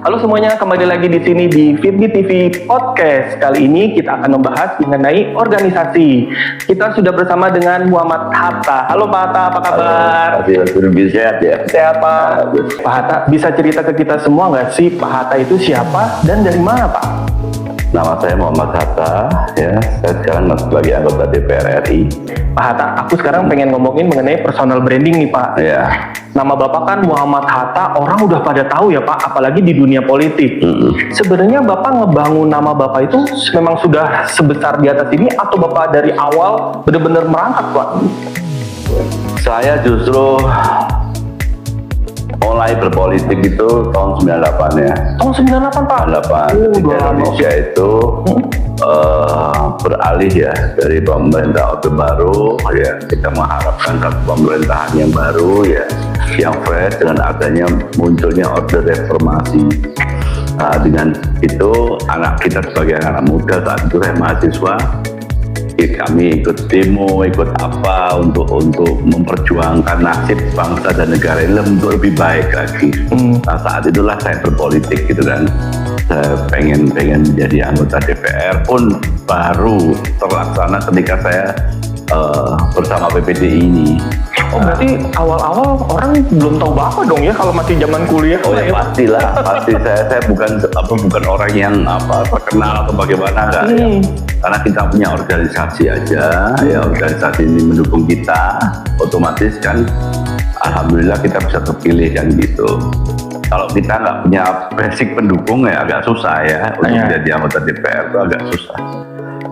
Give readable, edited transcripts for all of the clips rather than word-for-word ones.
Halo semuanya, kembali lagi di sini di Fitbi TV Podcast. Kali ini kita akan membahas mengenai organisasi. Kita sudah bersama dengan Muhammad Hatta. Halo Pak Hatta, apa kabar? Lebih sehat ya. Sehat Pak. Pak Hatta, bisa cerita ke kita semua nggak sih Pak Hatta itu siapa dan dari mana Pak? Nama saya Muhammad Hatta, ya. Saya sekarang sebagai anggota DPR RI. Pak Hatta, aku sekarang pengen ngomongin mengenai personal branding nih Pak. Ya. Nama Bapak kan Muhammad Hatta, orang udah pada tahu ya Pak, apalagi di dunia politik. Sebenarnya Bapak ngebangun nama Bapak itu memang sudah sebesar di atas ini atau Bapak dari awal benar-benar merangkak Pak? Saya justru mulai berpolitik itu tahun 98 ya. Tahun 98 Pak? 98 ketika Indonesia itu beralih ya dari pemerintah Orde Baru ya, kita mengharapkan satu pemerintahan yang baru ya, yang fresh dengan adanya munculnya Orde Reformasi. Nah, dengan itu anak kita sebagai anak muda saat itu saya mahasiswa, kami ikut demo, ikut apa untuk memperjuangkan nasib bangsa dan negara ini untuk lebih baik lagi. Nah, saat itulah saya berpolitik gitu kan. Saya pengen menjadi anggota DPR pun baru terlaksana ketika saya bersama PPDI ini. Oh berarti awal-awal orang belum tahu Bapak dong ya kalau masih zaman kuliah? Oh ya pastilah, pasti saya bukan orang yang terkenal atau bagaimana enggak ya. Karena kita punya organisasi aja, ya organisasi ini mendukung kita, otomatis kan alhamdulillah kita bisa terpilih kan gitu. Kalau kita nggak punya basic pendukung ya agak susah ya, untuk menjadi anggota DPR itu agak susah.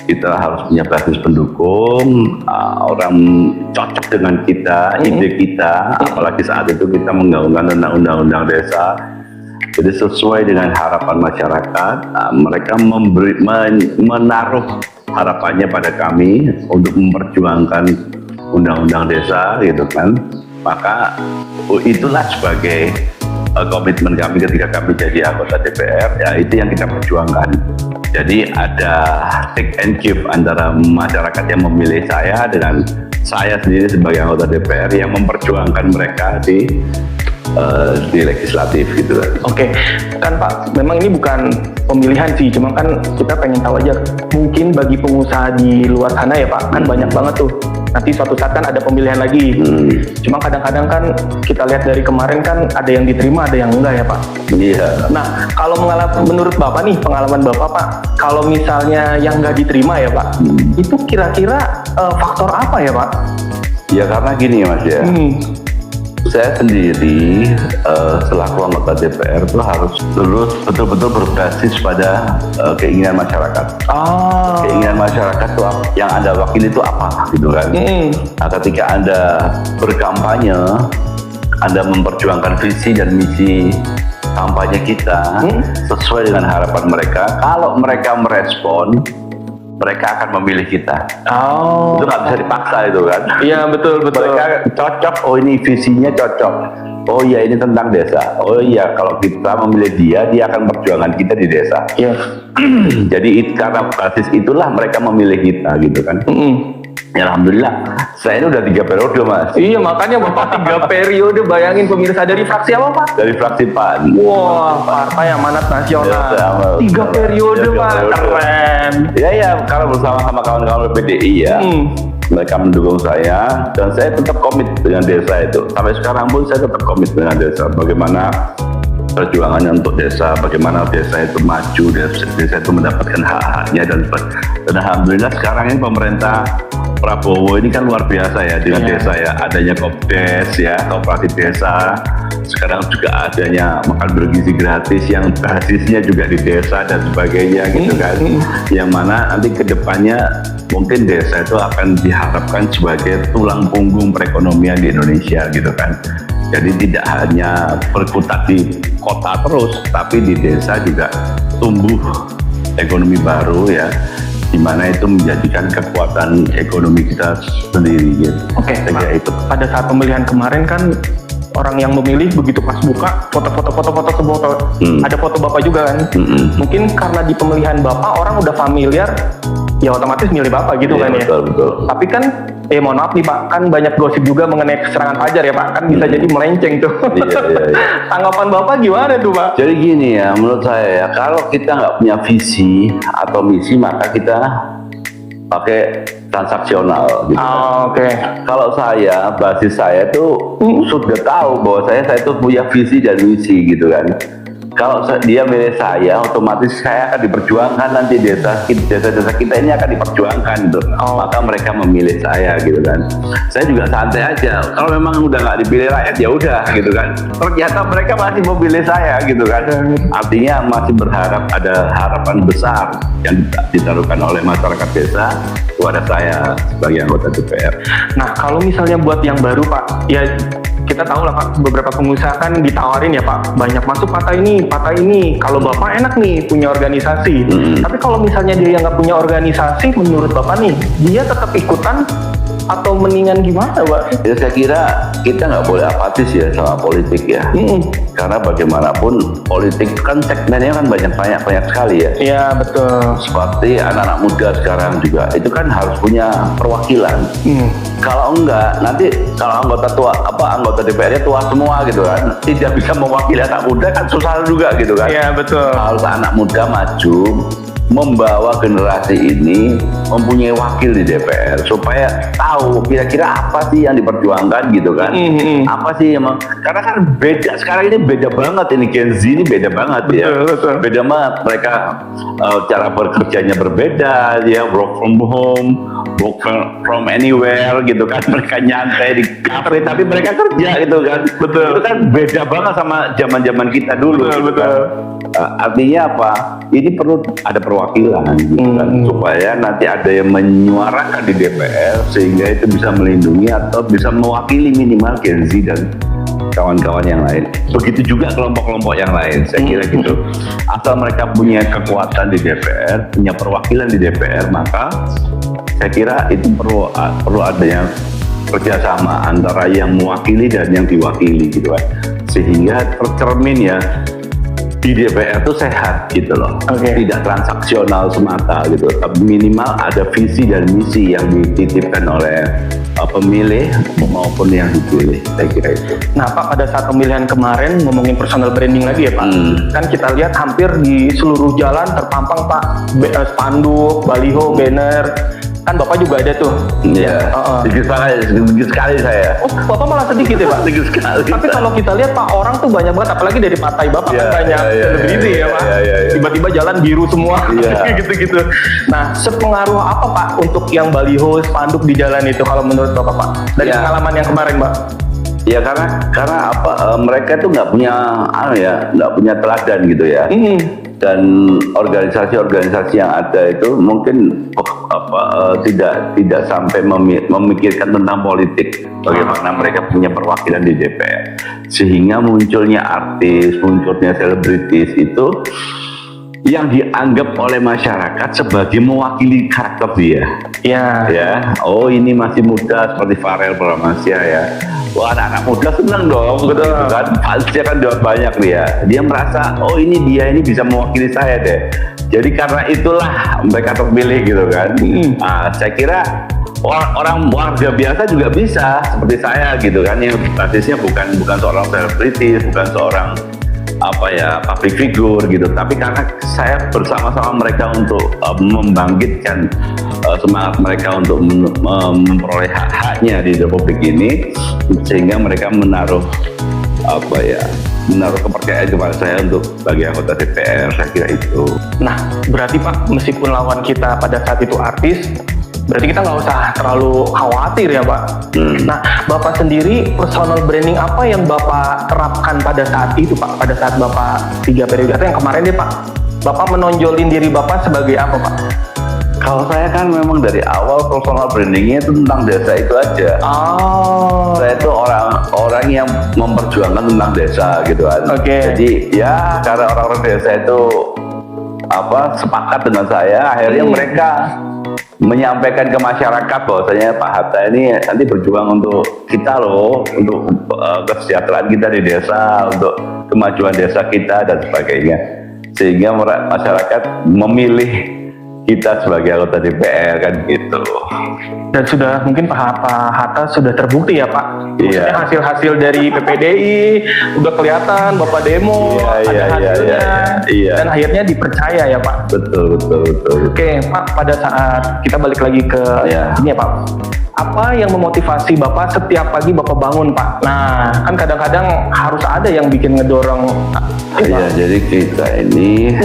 Kita harus punya basis pendukung, orang cocok dengan kita, ide kita, apalagi saat itu kita menggaungkan tentang undang-undang desa. Jadi sesuai dengan harapan masyarakat, mereka menaruh harapannya pada kami untuk memperjuangkan undang-undang desa gitu kan. Maka itulah sebagai komitmen kami ketika kami jadi anggota DPR, ya itu yang kita perjuangkan. Jadi ada take and give antara masyarakat yang memilih saya dengan saya sendiri sebagai anggota DPR yang memperjuangkan mereka di legislatif gitu kan. Oke, kan Pak, memang ini bukan pemilihan sih, cuma kan kita pengen tahu aja. Mungkin bagi pengusaha di luar sana ya Pak, kan banyak banget tuh. Nanti suatu saat kan ada pemilihan lagi. Cuma kadang-kadang kan kita lihat dari kemarin kan ada yang diterima, ada yang enggak ya Pak. Iya. Nah, kalau menurut Bapak nih, pengalaman Bapak Pak, kalau misalnya yang nggak diterima ya Pak, itu kira-kira faktor apa ya Pak? Ya karena gini Mas ya. Saya sendiri selaku anggota DPR itu harus terus betul-betul berbasis pada keinginan masyarakat. Keinginan masyarakat itu yang Anda wakili itu apa gitu kan. Nah, ketika Anda berkampanye, Anda memperjuangkan visi dan misi kampanye kita sesuai dengan harapan mereka. Kalau mereka merespon, mereka akan memilih kita. Itu nggak bisa dipaksa itu kan. Iya betul. Mereka cocok, oh ini visinya cocok. Oh iya ini tentang desa. Oh iya kalau kita memilih dia akan perjuangan kita di desa. Iya. Jadi karena basis itulah mereka memilih kita gitu kan. Ya alhamdulillah, saya ini udah 3 periode Mas. Iya makanya Bapak 3 periode, bayangin pemirsa. Dari fraksi apa Pak? Dari fraksi PAN. Wah, Partai Amanat Nasional. Ya, 3 periode Pak, keren. Ya kalau bersama-sama kawan-kawan PDI ya, mereka mendukung saya dan saya tetap komit dengan desa itu. Sampai sekarang pun saya tetap komit dengan desa. Bagaimana perjuangannya untuk desa, bagaimana desa itu maju, desa itu mendapatkan hak-haknya dan alhamdulillah sekarang ini pemerintah Prabowo ini kan luar biasa ya dengan desa ya, adanya Kopdes ya, koperasi desa, sekarang juga adanya makan bergizi gratis yang basisnya juga di desa dan sebagainya gitu kan, yang mana nanti kedepannya mungkin desa itu akan diharapkan sebagai tulang punggung perekonomian di Indonesia gitu kan. Jadi tidak hanya berkutat di kota terus, tapi di desa juga tumbuh ekonomi baru ya, di mana itu menjadikan kekuatan ekonomi kita sendiri gitu. Oke, itu pada saat pemilihan kemarin kan orang yang memilih begitu pas buka foto semua ada foto Bapak juga kan. Mungkin karena di pemilihan Bapak orang udah familiar, ya otomatis milih Bapak gitu kan ya. Betul. Tapi kan mohon maaf nih Pak, kan banyak gosip juga mengenai serangan Fajar ya Pak, kan bisa jadi melenceng tuh. Iya. Tanggapan Bapak gimana tuh Pak? Jadi gini ya, menurut saya ya, kalau kita nggak punya visi atau misi, maka kita pakai transaksional gitu. Oke. Kalau saya, basis saya tuh sudah tahu bahwa saya tuh punya visi dan misi gitu kan. Kalau dia milih saya, otomatis saya akan diperjuangkan nanti desa kita ini akan diperjuangkan gitu. Maka mereka memilih saya gitu kan. Saya juga santai aja. Kalau memang udah nggak dipilih rakyat ya udah gitu kan. Ternyata mereka masih memilih saya gitu kan. Artinya masih berharap, ada harapan besar yang ditaruhkan oleh masyarakat desa kepada saya sebagai anggota DPR. Nah kalau misalnya buat yang baru Pak, ya kita tahu lah Pak, beberapa pengusaha kan ditawarin ya Pak, banyak masuk partai ini. Kalau Bapak enak nih punya organisasi. Tapi kalau misalnya dia yang nggak punya organisasi, menurut Bapak nih, dia tetap ikutan atau mendingan gimana Pak? Ya saya kira kita nggak boleh apatis ya sama politik ya. Karena bagaimanapun politik kan segmennya kan banyak sekali ya. Iya betul. Seperti anak-anak muda sekarang juga itu kan harus punya perwakilan. Kalau enggak, nanti kalau anggota DPR-nya tua semua gitu kan, tidak bisa mewakili anak muda kan susah juga gitu kan. Iya betul. Harus anak muda maju, membawa generasi ini mempunyai wakil di DPR supaya tahu kira-kira apa sih yang diperjuangkan gitu kan. Apa sih emang, karena kan beda sekarang ini, beda banget ini Gen Z ini beda banget ya. Betul. Beda banget mereka, cara bekerjanya berbeda ya, work from home, work from anywhere gitu kan. Mereka nyantai di kafe tapi mereka kerja gitu kan. Betul. Itu kan beda banget sama zaman-zaman kita dulu. Betul. Artinya apa? Ini perlu ada perwakilan gitu kan, supaya nanti ada yang menyuarakan di DPR sehingga itu bisa melindungi atau bisa mewakili minimal Gen Z dan kawan-kawan yang lain. Begitu juga kelompok-kelompok yang lain, saya kira gitu. Asal mereka punya kekuatan di DPR, punya perwakilan di DPR, maka saya kira itu perlu adanya kerjasama antara yang mewakili dan yang diwakili gitu kan, sehingga tercermin ya di DPR itu sehat gitu loh. Tidak transaksional semata gitu, tapi minimal ada visi dan misi yang dititipkan oleh pemilih maupun yang dipilih, saya kira itu. Nah Pak, pada saat pemilihan kemarin, ngomongin personal branding lagi ya Pak, kan kita lihat hampir di seluruh jalan terpampang Pak, spanduk, baliho, banner, kan Bapak juga ada tuh. Iya, sedikit sekali saya. Oh, Bapak malah sedikit ya Pak? Sedikit sekali. Tapi kalau kita lihat Pak, orang tuh banyak banget, apalagi dari partai Bapak kan banyak selebriti ya Pak. Tiba-tiba jalan biru semua, gitu-gitu. Nah, sepengaruh apa Pak untuk yang baliho, spanduk di jalan itu kalau menurut Bapak Pak? Dari pengalaman yang kemarin Pak? Ya karena apa? Mereka tuh nggak punya teladan gitu ya. Dan organisasi-organisasi yang ada itu mungkin tidak sampai memikirkan tentang politik, bagaimana mereka punya perwakilan di DPR, sehingga munculnya artis, munculnya selebritis itu yang dianggap oleh masyarakat sebagai mewakili karakter dia. Ya, oh ini masih muda seperti Farel Bramantya ya. Wah, anak-anak muda senang dong, gitu kan? Fansnya kan banyak dia merasa, oh ini bisa mewakili saya deh. Jadi karena itulah mereka terpilih gitu kan. Saya kira orang warga biasa juga bisa seperti saya gitu kan, yang basisnya bukan seorang selebritis, bukan seorang public figure gitu, tapi karena saya bersama-sama mereka untuk membangkitkan semangat mereka untuk memperoleh hak-haknya di Republik ini, sehingga mereka menaruh kepercayaan kepada saya untuk sebagai anggota DPR, saya kira itu. Nah, berarti Pak, meskipun lawan kita pada saat itu artis, berarti kita nggak usah terlalu khawatir ya Pak. Nah, Bapak sendiri personal branding apa yang Bapak terapkan pada saat itu Pak? Pada saat Bapak 3 periode atau yang kemarin deh Pak, Bapak menonjolin diri Bapak sebagai apa Pak? Kalau saya kan memang dari awal personal brandingnya itu tentang desa itu aja. Saya itu orang yang memperjuangkan tentang desa gitu kan. Jadi ya karena orang-orang desa itu sepakat dengan saya, akhirnya mereka menyampaikan ke masyarakat bahwasanya Pak Hatta ini nanti berjuang untuk kita loh, untuk kesejahteraan kita di desa, untuk kemajuan desa kita dan sebagainya, sehingga masyarakat memilih kita sebagai anggota DPR kan gitu. Dan sudah mungkin Pak Hatta sudah terbukti ya Pak. Maksudnya Iya. hasil-hasil dari PPDI udah kelihatan Bapak demo, ada hasilnya, iya. dan akhirnya dipercaya ya Pak. Betul. Oke Pak, pada saat kita balik lagi ke Iya. ini ya Pak, apa yang memotivasi Bapak setiap pagi Bapak bangun Pak? Nah kan kadang-kadang harus ada yang bikin ngedorong. Iya, jadi kita ini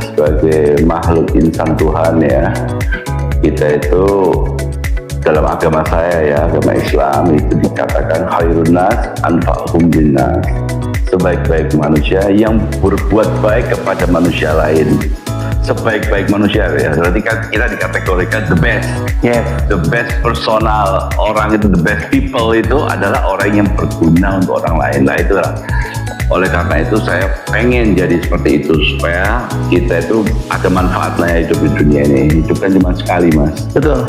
sebagai makhluk insan Tuhan ya, kita itu dalam agama saya ya, agama Islam itu dikatakan khairun nas anfa'uhum linnas, sebaik-baik manusia yang berbuat baik kepada manusia lain. Sebaik-baik manusia ya, berarti kan kita dikategorikan the best. Yes. The best personal orang itu, the best people itu adalah orang yang berguna untuk orang lain. Nah itulah. Oleh karena itu saya pengen jadi seperti itu supaya kita itu ada manfaatnya hidup di dunia ini. Hidup kan cuma sekali Mas. Betul.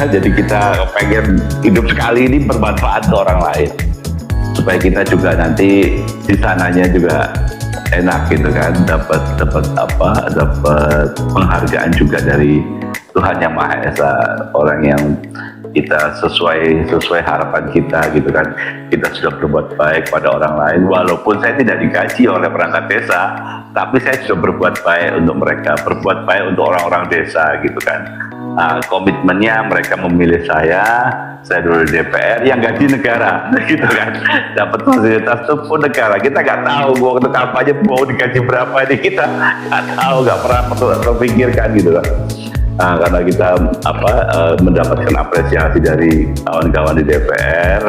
Jadi kita pengen hidup sekali ini bermanfaat untuk orang lain. Supaya kita juga nanti di sananya juga enak gitu kan, dapat penghargaan juga dari Tuhan Yang Maha Esa, orang yang kita sesuai harapan kita gitu kan, kita sudah berbuat baik pada orang lain walaupun saya tidak digaji oleh perangkat desa, tapi saya sudah berbuat baik untuk mereka, berbuat baik untuk orang-orang desa gitu kan. Nah, komitmennya mereka memilih saya dulu di DPR yang gaji negara gitu kan, dapat fasilitas itu pun negara, kita nggak tahu waktu kampanye mau digaji berapa ini, kita nggak tahu, nggak pernah terpikirkan gitu kan. Nah, karena kita mendapatkan apresiasi dari kawan-kawan di DPR,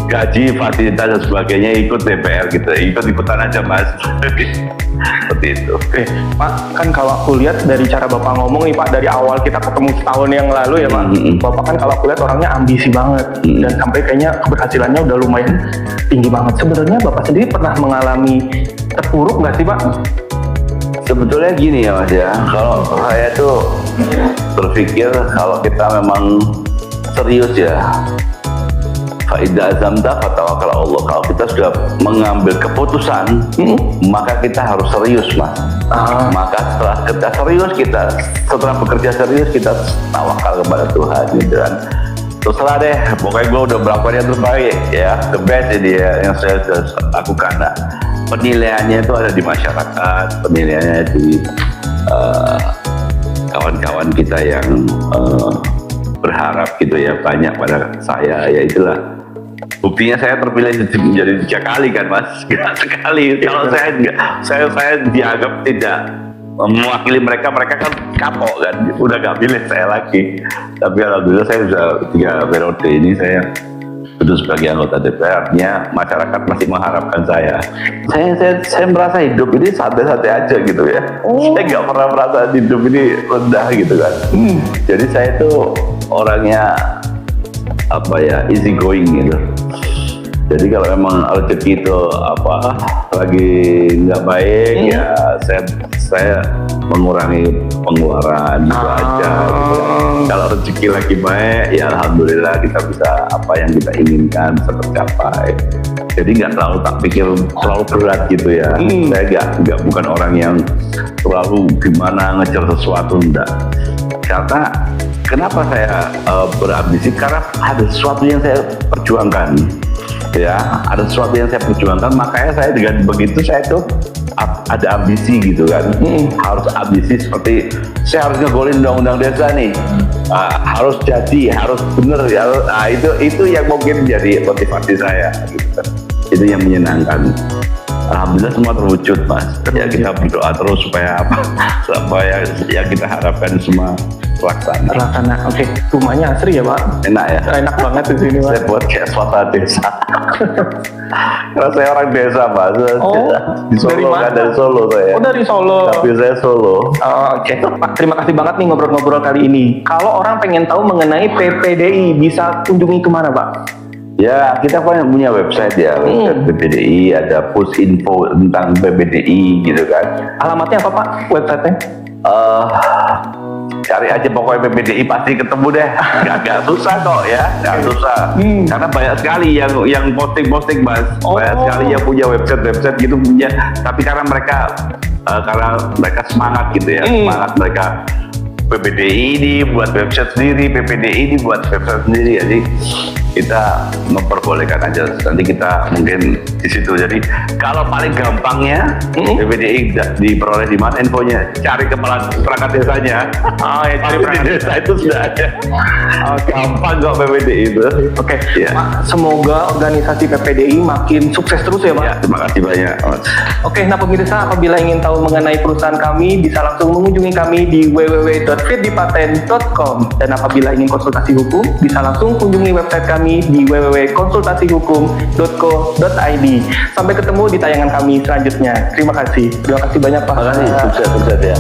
gaji, fasilitas dan sebagainya ikut DPR gitu, ikut-ikutan aja Mas. Seperti itu. Oke, Pak, kan kalau aku lihat dari cara Bapak ngomong nih Pak, dari awal kita ketemu setahun yang lalu ya Pak, Bapak kan kalau aku lihat orangnya ambisi banget, dan sampai kayaknya keberhasilannya udah lumayan tinggi banget. Sebenarnya Bapak sendiri pernah mengalami terpuruk nggak sih Pak? Sebetulnya gini ya Mas ya, kalau saya tuh berpikir kalau kita memang serius ya, fa'idha azamta fatawakal Allah, kalau kita sudah mengambil keputusan, maka kita harus serius Mas. Maka setelah kita serius, setelah bekerja serius, kita tawakal kepada Tuhan gitu kan. Terserah deh, pokoknya gue udah melakukan yang terbaik ya, the best ini ya yang saya sudah lakukan. Nah, penilaiannya itu ada di masyarakat, penilaiannya di kawan-kawan kita yang berharap gitu ya, banyak pada saya, ya itulah buktinya saya terpilih menjadi 3 kali kan Mas, sekali. Kalau saya dianggap tidak mewakili mereka kan kapok kan, udah gak pilih saya lagi. Tapi alhamdulillah saya sudah 3 periode ini saya itu sebagai anggota DPR, artinya masyarakat masih mengharapkan saya. Saya merasa hidup ini santai-santai aja gitu ya. Saya nggak pernah merasa hidup ini rendah gitu kan. Jadi saya itu orangnya easy going gitu. Jadi kalau memang rezeki itu lagi nggak baik ya saya mengurangi pengeluaran gitu aja gitu. Kalau rezeki lagi baik ya alhamdulillah kita bisa apa yang kita inginkan bisa tercapai. Jadi nggak terlalu tak pikir terlalu berat gitu ya. Saya bukan orang yang terlalu gimana ngejar sesuatu, enggak. Karena kenapa saya berambisi, karena ada sesuatu yang saya perjuangkan. Ya, ada sesuatu yang saya perjuangkan, makanya saya dengan begitu saya tuh ada ambisi gitu kan. Harus ambisi seperti saya harus ngegolin undang-undang desa nih, harus jadi, harus bener ya. Nah itu yang mungkin jadi motivasi saya gitu kan. Itu yang menyenangkan. Alhamdulillah semua terwujud Mas. Ya kita berdoa terus supaya yang kita harapkan semua terlaksana. Oke, rumahnya asri ya Pak? Enak ya? Enak banget di sini Pak. Saya buat kayak suasana desa. Karena saya orang desa Pak. Di Solo dari mana? Kan, dari Solo saya. Oh dari Solo. Tapi saya Solo. Oke, Pak, terima kasih banget nih ngobrol-ngobrol kali ini. Kalau orang pengen tahu mengenai PPDI, bisa kunjungi kemana Pak? Ya, kita punya website ya, website PPDI, ada push info tentang PPDI gitu kan. Alamatnya apa Pak, websitenya? Cari cari aja pokoknya PPDI pasti ketemu deh. Gak susah kok ya, gak susah. Karena banyak sekali yang posting Mas. Banyak sekali yang punya website gitu punya. Tapi karena mereka semangat gitu ya, semangat mereka. PPDI ini buat website sendiri, PPDI ini buat website sendiri. Jadi kita memperbolehkan aja. Nanti kita mungkin di situ. Jadi kalau paling gampangnya PPDI diperoleh di mana infonya? Cari kepala perangkat desanya. Oh ya, cari perangkat desa itu sudah ada. Gampang kok PPDI itu. Oke, Ya. Pak, semoga organisasi PPDI makin sukses terus ya, Pak. Ya, terima kasih banyak, Mas. Oke, nah pemirsa, apabila ingin tahu mengenai perusahaan kami, bisa langsung mengunjungi kami di www.fitdipaten.com. Dan apabila ingin konsultasi hukum, bisa langsung kunjungi website kami di www.konsultasihukum.co.id. Sampai ketemu di tayangan kami selanjutnya. Terima kasih. Terima kasih banyak, Pak. Terima kasih, sukses ya.